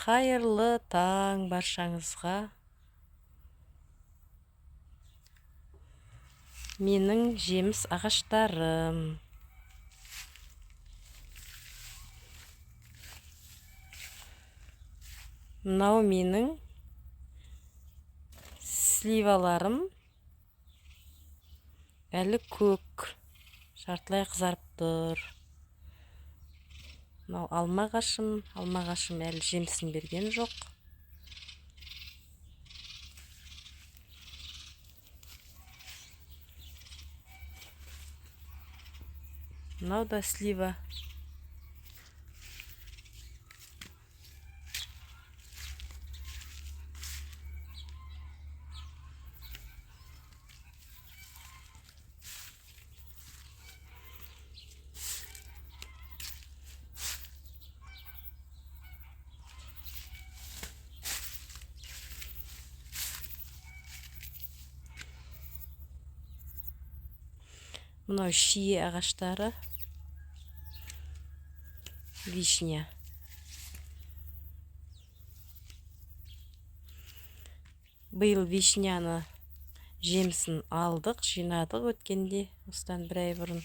Қайырлы таң баршаңызға. Менің жеміс ағаштарым. Мынау менің сливаларым. Әлі көк, жартылай қызарып тұр. Мынау алма ағашым әлі жемісін берген жоқ. Мынау да слива. Мынау шие ағаштары. Вишня. Биыл вишняны жемісін алдық, жинадық өткенде, осыдан бір ай бұрын.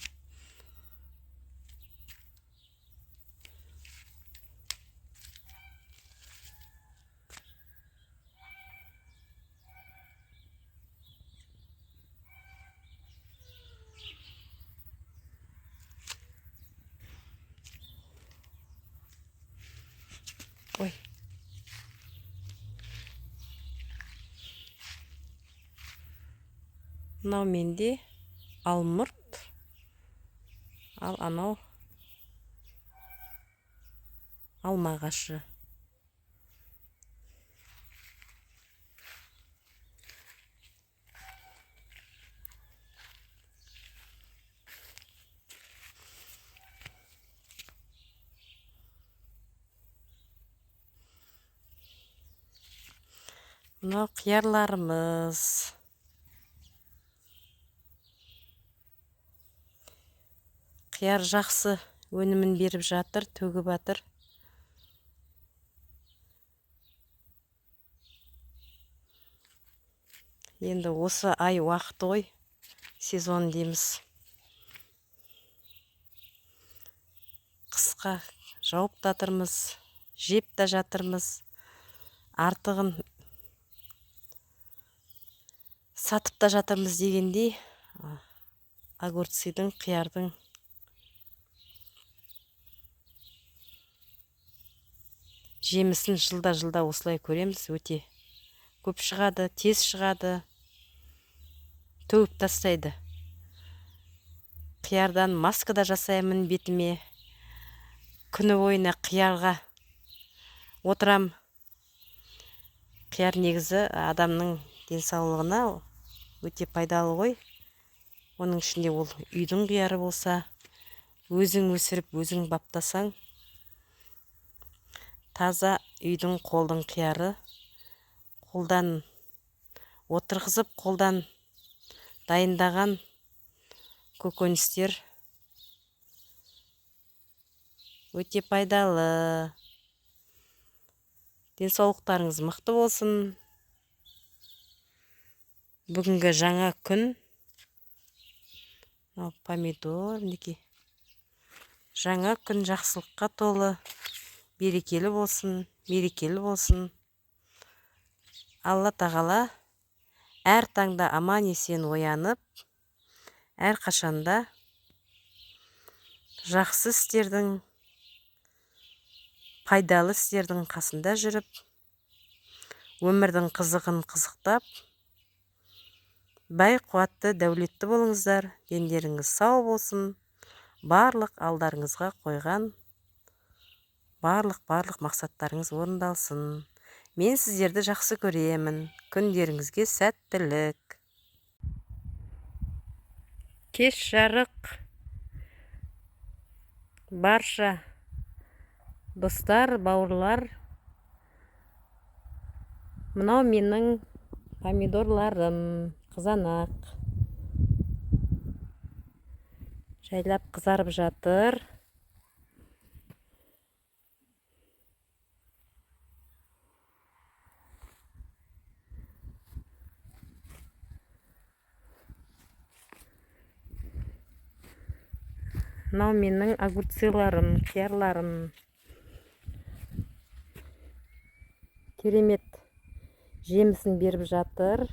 Ой. Мынау менде алмұрт, ал анау алма ағашы. Мынау қиярларымыз. Қияр жақсы өнімін беріп жатыр, төгіп жатыр. Енді осы ай уақыты ғой, сезон дейміз. Қысқа жауып татырмыз, жеп та жатырмыз. Артығын сатып та жатырмыз дегендей, огурцидың, қиярдың жемісін жылда осылай көреміз. Өте көп шығады, тез шығады, төгіп тастайды. Қиярдан маска да жасаймын бетіме. Күні бойына қиярға отырам. Қияр негізі адамның денсаулығына өте пайдалы ғой. Оның ішінде ол үйдің қияры болса, өзің өсіріп, өзің баптасаң, таза үйдің, қолдың қияры, қолдан отырғызып, қолдан дайындаған көкөністер өте пайдалы. Денсаулықтарыңыз мықты болсын. Бүгінгі жаңа күн. Помидор, мінекей. Жаңа күн жақсылыққа толы, берекелі болсын, мерекелі болсын. Алла тағала әр таңда аман есен оянып, әр қашанда жақсы істердің, пайдалы істердің қасында жүріп, өмірдің қызығын қызықтап, бай қуатты, дәулетті болыңыздар, дендеріңіз сау болсын, барлық алдарыңызға қойған барлық мақсаттарыңыз орындалсын. Мен сіздерді жақсы көремін. Күндеріңізге сәттілік. Кеш жарық барша достар, бауырлар. Мынау менің помидорларым, қызанақ. Жайлап қызарып жатыр. Мынау менің огурциларым, қиярларым. Керемет жемісін беріп жатыр.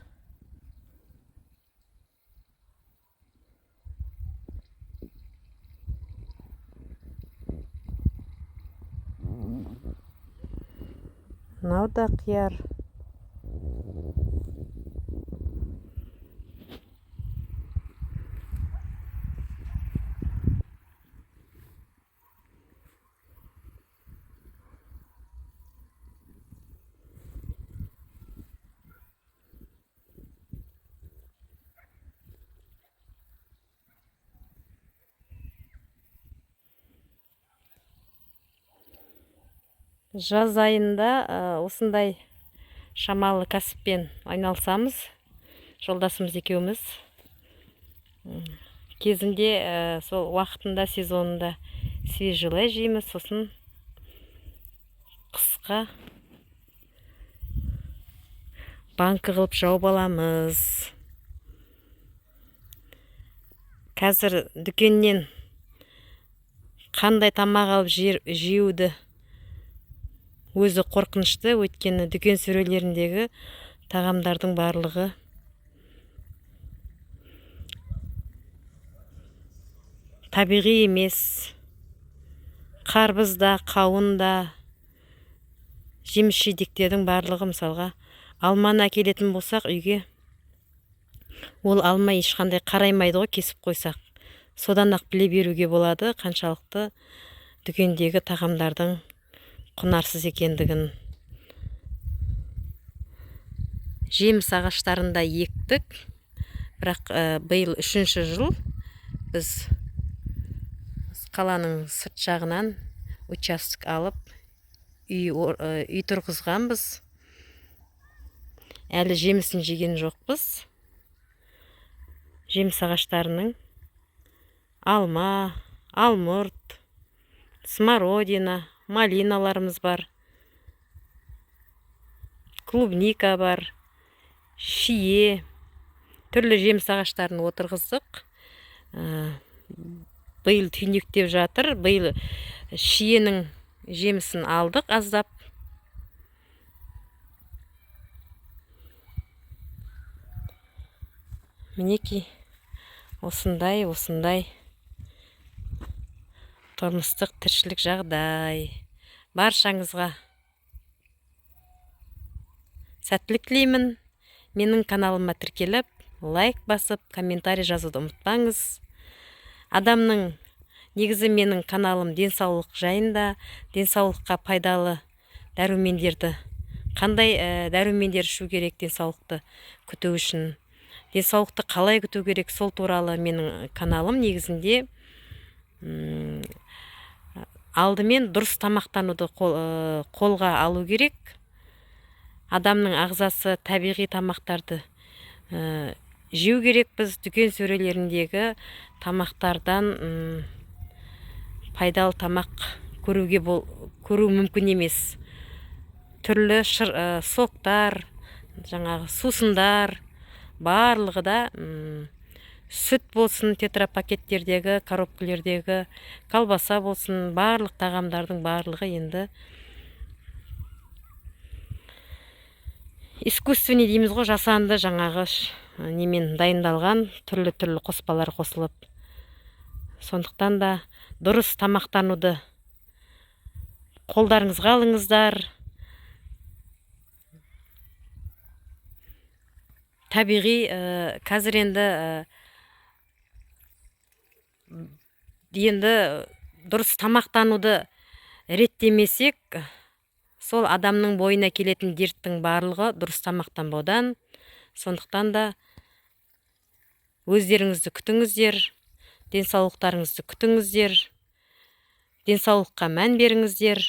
Мынау да қияр. Жаз айында осындай шамалы кәсіппен айналысамыз. Жолдасымыз екеуміз. Кезінде сол уақытында, сезонында свежелай жейміз, сосын қысқа банкі қылып жауып аламыз. Қазір дүкеннен қандай тамақ алып жеуді өзі қорқынышты, өйткені дүкен сөрелеріндегі тағамдардың барлығы табиғи емес. Қарбызда, қауында, жеміс жидектердің барлығы, мысалға алманы әкелетін болсақ үйге, ол алма ешқандай қараймайды ғой, кесіп қойсақ. Содан ақ біле беруге болады қаншалықты дүкендегі тағамдардың құнарсыз екендігін. Жеміс ағаштарында ектік, бірақ биыл 3-ші жыл біз қаланың сырт жағынан участок алып үй тұрғызғанбыз. Әлі жемісін жеген жоқпыз. Жеміс ағаштарының алма, алмұрт, смородина, малиналарымыз бар, клубника бар, шие, түрлі жеміс ағаштарын отырғыздық. Биыл түйнектеп жатыр. Биыл шиенің жемісін алдық аздап. Мінекей осындай тұрмыстық тіршілік жағдай. Баршаңызға сәттілік тілеймін. Менің каналыма тіркеліп, лайк басып, комментарий жазуды ұмытпаңыз. Адамның негізі менің каналым денсаулық жайында, денсаулыққа пайдалы дәрумендерді, қандай дәрумендер ішу керек денсаулықты күту үшін, денсаулықты қалай күту керек, сол туралы менің каналым. Негізінде алдымен дұрыс тамақтануды қолға алу керек. Адамның ағзасы табиғи тамақтарды жеу керек. Біз дүкен сөрелеріндегі тамақтардан пайдалы тамақ көру мүмкін емес. Түрлі соктар, жаңағы сусындар, барлығы да сүт болсын, тетрапакеттердегі, коробкалердегі, колбаса болсын, барлық тағамдардың барлығы енді искусственный дейміз ғой, жасанды, жаңағы немен дайындалған түрлі қоспалар қосылып. Сондықтан да дұрыс тамақтануды қолдарыңызға алыңыздар. Табиғи, қазір енді дұрыс тамақтануды реттемесек, сол адамның бойына келетін дерттің барлығы дұрыс тамақтанбаудан. Сондықтан да өздеріңізді күтіңіздер, денсаулықтарыңызды күтіңіздер, денсаулыққа мән беріңіздер.